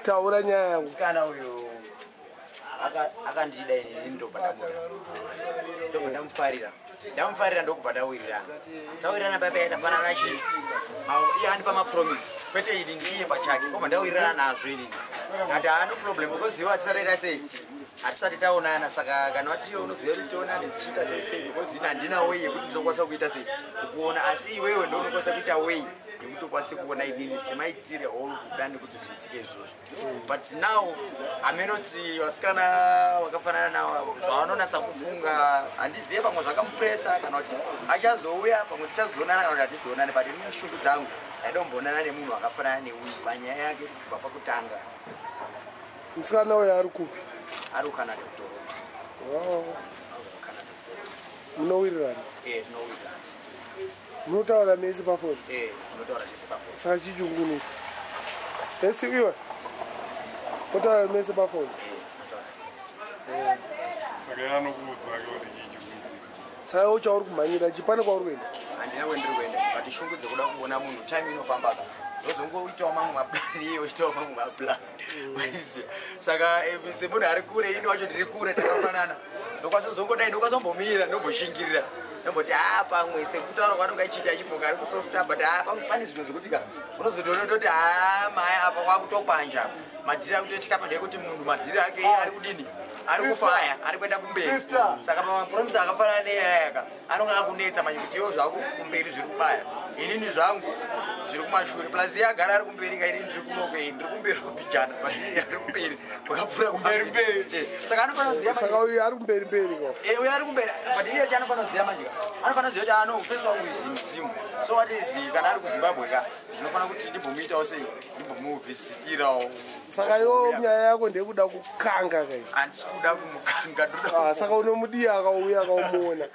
taura nyaya yangu. Musikana uyu akandida ini ndobva ndamufarira ndokubva ndawirirana tawirirana papaita panana chii iye andipa mapromise kwete ili ndiiye pachake kobva ndawirirana nazvo inini ati haano problem because iwo hatisataita sei hatisati taonana saka kana watiwe unoziva kuti tionane tichiita sei sei because ina handina way yekuti ndinokwanisa kuita sei kuona asi iwewe ndonokwanisa kuita way yekuti ukwanise kuona inini semaitire all kuda nekuti zviitike izvozvo but now amenoti vasikana vakafanana navo zvavanonatsa kufunga handizive pamwe zvakamupresa kana kuti achazouya pamwe tichazoonana kana kuti hatizoonane but ini shungu dzangu ndaidomboonana nemunhu akafanana neuyu panyaya yake kubva pakutanga. Musikana uyu ari kupi? Ari kuKanada kuToronto. Munowirirana? Tinowirirana. Munotaura nese pafoni? Tinotaura nese pafoni. Saka chichungunisa. Esi iwe? Munotaura nese pafoni? Saka yanokuudza kuti chichungunisa. Saka uchauri kumhanyira chipane kwauri kuenda? Handina kwendiri kuenda but shungu dzekuda kuona munhu time inofamba ndozongoitawo mamwe maplani iye oitawo mamwe maplani maiziya saka semunhu ari kure ini wacho ndiri kure takafanana ndokwanisa kuzongodai ndokwazombomira ndomboshingirira ndomboti pamwe sekutaura kwanonga ichiita achipoka ari kusofta but pane zvinhu zvekuti ka unozotoona toti maya apa kwakutopanja madhiri akutoitika pandai kuti munhu madhiri ake ari kudini ari kufaya ari kuenda kumberi saka pamapromisa akafanana neyayaka anonga akunetsa manje kuti iwo zvako kumberi zviri kubaya inini zvangu zviri kumashure plus iye agara ari kumberi ka inini ndiri kunokei ndiri kumberi kupijana ari kumberi kwakapfuura kumberi saka anofanira kuziva saka uyu ari kumberi mberi ko uyu ari kumberi but iye chaanofanira kuziva manje anofanira kuziva kuti anofesa uizimuzimu so what is kana ari kuZimbabwe ka ndinofanira kuti ndimbomuitawo sei ndimbomuvhisitirawo saka iwo nyaya yako ndekuda kukanga kai handisi kuda kumukanga saka unomudiya akauya akaumuona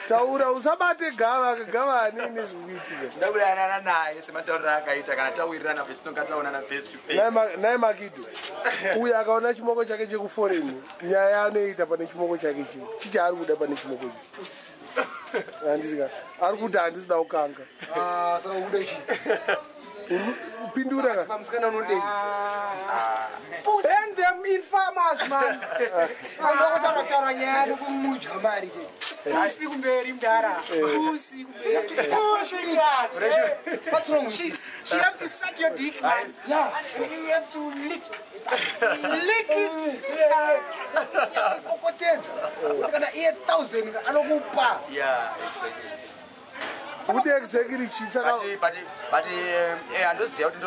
taura usabate Gava hanini zvikuitika ndakudanana naye sematauriro akaita kana tawirirana petinonga taonana face to face naye Makidho uyu akaona chimoko chake chekuforeni nyaya anoita pane chimoko chake chichi ari kuda pane chimoko handisika ari kuti handisida kukanga saka uda chi upindura ka pamusikana unodei send them in farmers man sandokotara nyaya nokumudya mari usi kumberi mdara usi kumberi what's wrong with you? She have to suck your dick man yeah you have to lick it kokotedza kuti kana iye 1000 anokupa yeah exactly kuti exactly chisaka but handoziva kuti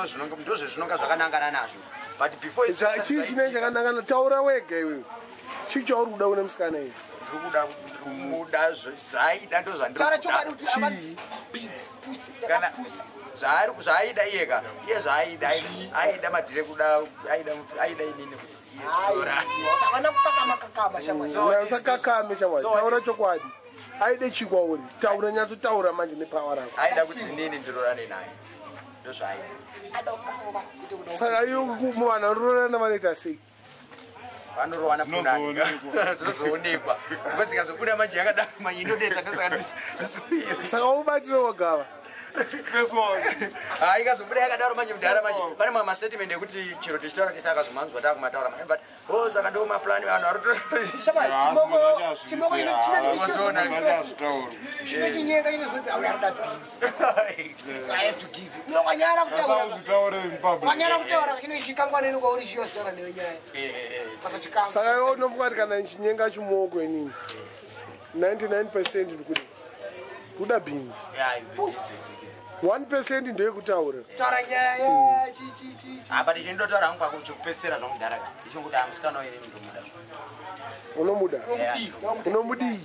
ndozvezvinonga zvakanangana nazvo but before chii chinenge chakanangana taura wega iwewe chii chauri kuda une musikana iyi ndiri kumuda zvaida ndo zvandikana zvaaida iyeka iye zvaaida aida madhire kuda aida inini usakakame shamwari taura chokwadi aide chikwauri taura nyatsotaura manje nepawa rako aida kuti inini ndirorane naye ndozvaaida saka iyo vanhu vanororana vanoita sei vanorowana punani dzinozoonekwa because ikazobuda manje yakadaro manje inodetsa saka ubatiro wagava ikazobuda yakadaro manje mudhara manje pane mamwe mastatement ekuti chiro tichitaura tisa akazomanzwa takumataura manje but saka ndo maplani vanhu chinochinyenga inozoti auyarida beans I have to give you wanyara kutaura lakini chikangwaneni kwauri chiyozitaura newe nyaya saka iwo unofunga kuti kana chinyenga chimoko inini 99% ndikuda kuda beans 1% ndeyekutaura taura nyaya but chindotaura hangu kwako chekupesera zvamudhara ichonguti amusikana ine ndomuda unomuda unomudii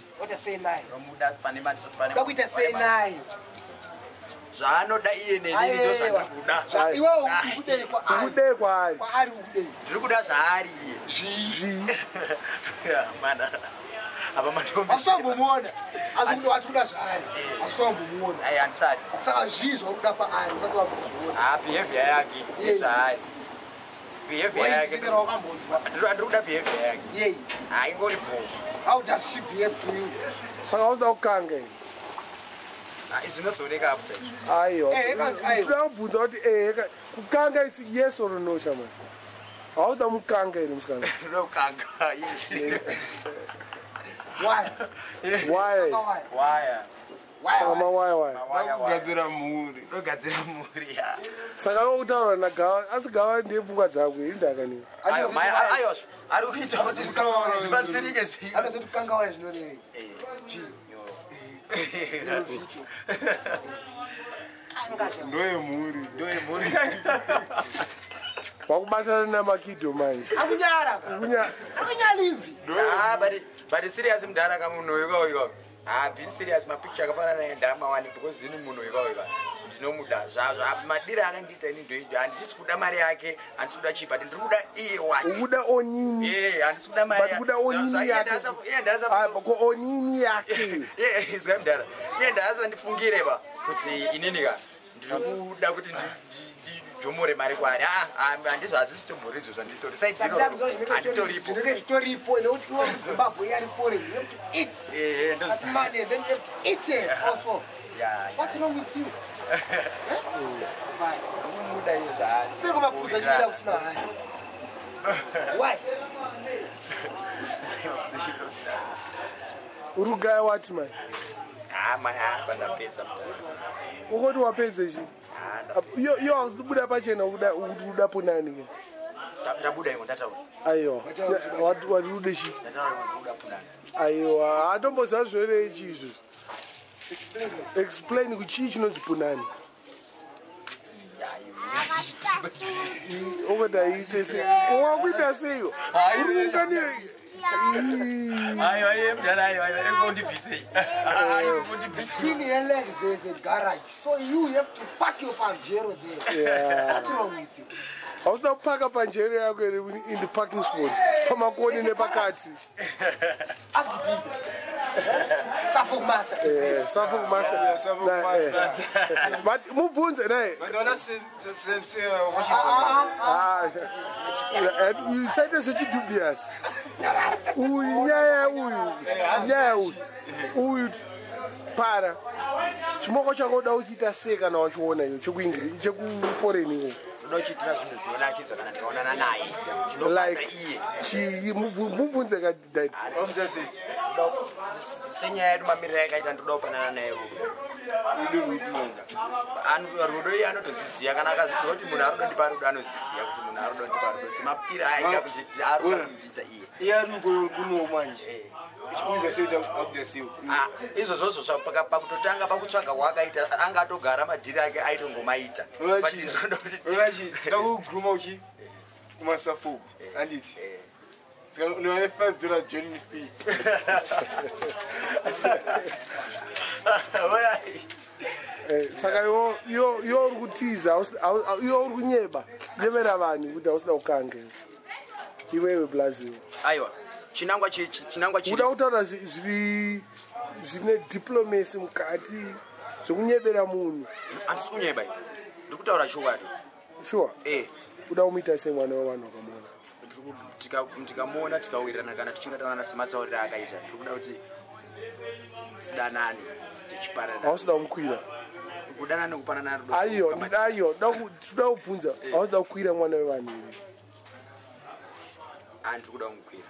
ndakuita sei naye zvaanoda iye nenini ndozvandikuda iwewo ukudei kwaari ndiri kuda zvaari iye mana apa matomboasombomuona azikuti watikuda zvaari asombomuona ai handisati saka zvii zvaurikuda paari usati wambozviona behavior yake nezvaari behavior yake ndiri kuda behavior yake yei haingori bho how does she behave to you saka usida kukanga ini zvinozooneka after aiwa tinoda kubvunza kuti kukanga isi yes or no shamwari Hauda mukanga iri musikana. Ndokanga, yes. Why? Why? Saka mawaya. Kugadzira mhuri. Ndogadzira mhuri ya. Saka ukutaura na Gava, asi Gava ndiye pfungwa dzakwe indakani. Ayo, ari kuita kuti zvibatsirike zvinhu. Anozoti kanga waya zvinonei. Ndoye mhuri. Wakubatana na Makidho manje. Akunyara. Akunyalimbi. But serious mdara kama unoiwa. Be serious mapicture akafanana nendama wani because zini munoiwa. Ndinomuda zvazvo madira akandita ini ndoido handisi kuda mari yake handisi kuda chipa ndikuda iye wani ukuda onini handisi kuda mari yake kuda onini yake ko onini yake izwa mdara iye ndasa ndifungire ba kuti ininika ndikuda kuti ndimure mari kwari handizvo hazisi tombori izvo zvanditori side zero handitoripo nditoripo nekuti iwe muZimbabwe yari foreign you have to eat that's money and then you have to eat it also. What's wrong with you? Why? Urugaya wati manje? Pandapedza. Ukoti wapedza chi? Yo akubuda pachena uda punani ke? Ndabuda iko ndataura. Aiwa. Wati ude chi? Ndataura kuti uda punani. Aiwa, atomboza zvere ichizvo. Explain kuchii chinonzi punani. Okoda ite se. Wakuita seyo. Urunganire. Ayo, ekondibvise. Between your legs there's a garage. So you have to park your Pajero there. Yeah. What's wrong with you? Hausa paka Pajero yako in the parking spot. Pamakoni nepakati. Ask it. Suffolk Master. Suffolk Master. But mubvunze naye. You said this is dubious. Uyu para. Chimoko chako da uchita seka na wachiona iyo chekuingiri chekuforeign. Unochitira zvinhu zvinonakidza kana ndikaonana naye. Zvinobata iye. Chi mubvunze ka dad. Senyaya yedu mamiriro yakaita ndoda kupanana naye. Rudo iye anotoziziya kana akazidzwa kuti munhu arudo ndipa rudo anoziziya kuti munhu arudo ndipa rudo semamiriro aida kuti arudo kundiita iye. Iye ari kuno manje. Chikunza seita akudasiwa. Izvozvo pakutotanga pakutsvaga wakaita anga atogara madhiri ake aitongomaita. But ndinoda kuti ndakuguma uchi kumasafuku anditi. No, $5 joining fee. Saka yo urikutiza yo urikunyeba nyebera vanhu kuti hausina kukange iwewe blaziwo aiwa chinangwa chiri uda kutaura zvine diplomacy mukati zvokunyebera munhu handisi kunyeba ndiri kutaura chokwadi sure uda kumuita semwana wevanhu wakamona tikamuona tikawirirana kana tichingataurana sematauriro akaita tiri kuda kuti tidanane tichipanana hausida kumukwira kudanane kupanana rudo aiyo toda kubvunza hausida kukwira mwana wevanhu iri handiri kuda kumukwira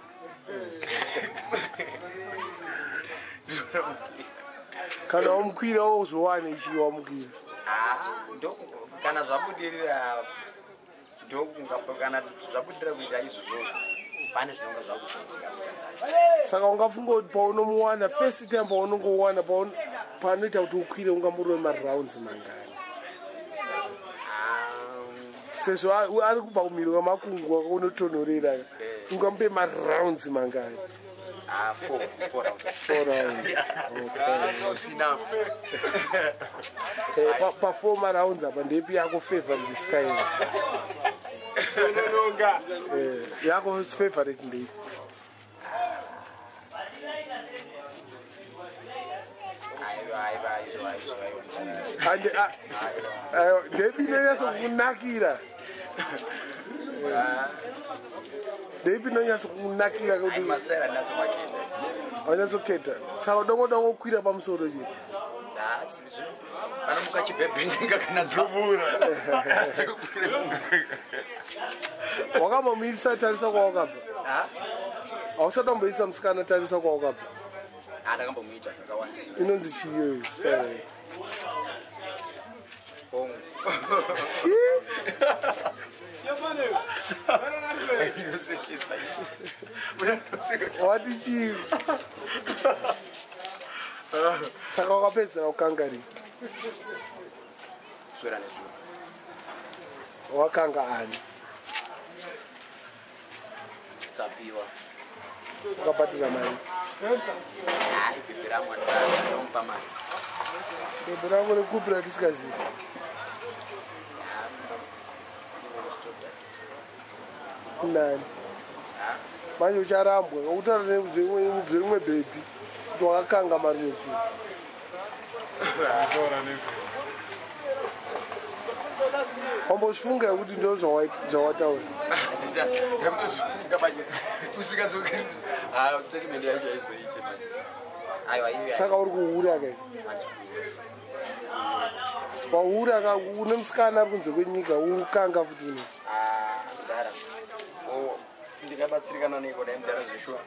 kana wamukwira wozowane ichi wamukwira kana zvabudirira kana zvabudirira kuita izvozvozvo pane zvinonga zvakuzoitika saka ungafunga kuti paunomuwana first time paunongowana panoita kuti ukwire ungamurove marounds mangani sezvo ari kubva kumhiri kwamakungwa unotonhorera ungamupe marounds mangani 4 rounds. Perform rounds apa ndepi yako favorite style. Yako favorite ndepi. Ndepi nyaso kunakira. Ndepi nyaso kunakira kuti masera nazo maketa. Wanazoketa. Sawa dongo kwira pamusoro je. Anomuka chibhebhi ndinga kana dzobura. Wakambomuisa tarisa kwawakabva. Hausatomboisa musikana tarisa kwawakabva. Ndakambomuita zvakawandisa. Inonzi chiyo style. What did you? Saka wakapedza ukangari. Swera nesura. Wakanga ani. Tsapiwa. Ukapatira mari. Hai, bhebhi rangu anomupa mari. Bhebhi rangu rekupira tisikazivi. Nani? Manje ucharambwa ngokutaura nerimwe bhebhi kuti wakakanga mari nesura. Wambozvifunga kuti ndo zvawataura. Saka uri kuhura kai? Wahura une musikana ari kunze kwenyika ukanga futi uno. Ndikabatsirikana neko dai mudara zveshua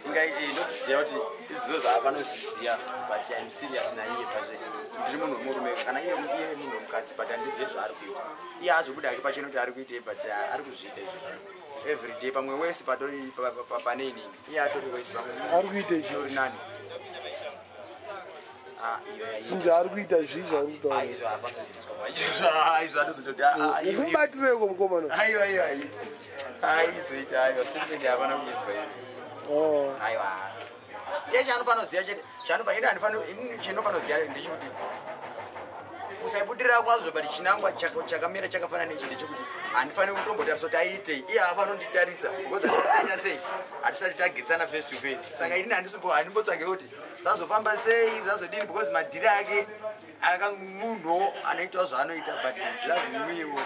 ndoziziva kuti izvizvo zvavanozviziva but I'm serious naiye pazve ndiri munhu wemurume kana iye munhu wemukadzi but handizive zvaari kuita iye azobuda ari pachena kuti ari kuitei but ari kuzviita everyday pamwe wese patori pane inini iye atori wese pamwe ari kuitei tori nani zvinhu zvaari kuita zvii zvauri kutaura izvo hapanozizwa anozototi ukubatireko mukomana aiwa aizoita aiwa statement hapana kuidzwa iyo aiwa iye chaanofanoziva chete chinofanoziva ndechekuti usaibudirira kwazvo but chinangwa chakamira chakafanana nechi ndechekuti handifaniri kutombotarisa kuti aitei iye haafanira kunditarisa because hatisaita sei hatisati tagetsana face to face saka inini handimbotsvake kuti zvazofamba sei zvazodini because madhiri ake munhu anoitawo zvaanoita but zvilavimwiwo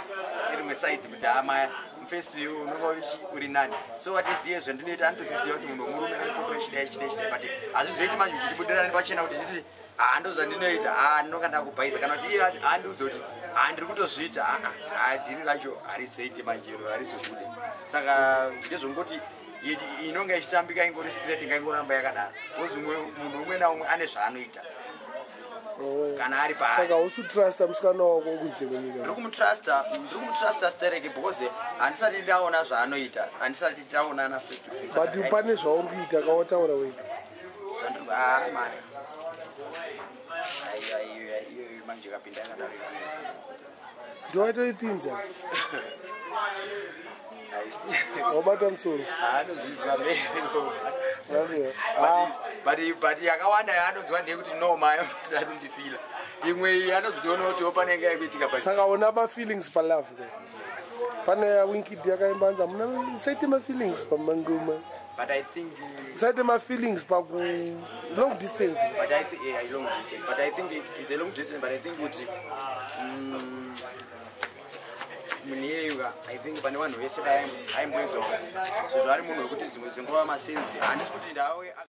irimwe side mudhama face to you unonga uri nani so watiziye zvandinoita handitoziziva kuti munhu wemurume anepokora chidai but hazvizoiti manje kuti tibudirane pachena kuti titi ndo zvandinoita ndinonga ndakubhaisa kana kuti iye handiudza kuti handiri kutozviita dhiri racho harizoite manjero harizobude saka ndezvongoti inonga ichitambika ingori spirit ingaingoramba yakadaro because munhu umwe naumwe ane zvaanoita kana ari saka hausi trusta musikana wako kunze kwenyika ndiri kumutrusta stereke because handisati ndaona zvaanoita handisati taonana face to face but pane zvauri kuita kawataura wega maya iyo manje kapinda yakadaro ndowaitoipinza wabata musoro haanozvizwa but yakawanda yaanonzwa ndeyekuti no maya sarundifila imwe anozotoona kuti opanenge yakuitika saka una mafeelings palove pane winkid yakaimbanza muna saite mafeelings pamangoma but I think saite mafeelings paku long distance but I think long distance but I think it's a long distance but I think kuti muniyeyuka I think pane vanhu vese aimboedzawo so zvari munhu wekuti dzimwe dzenguva masenzi handisi kuti ndawe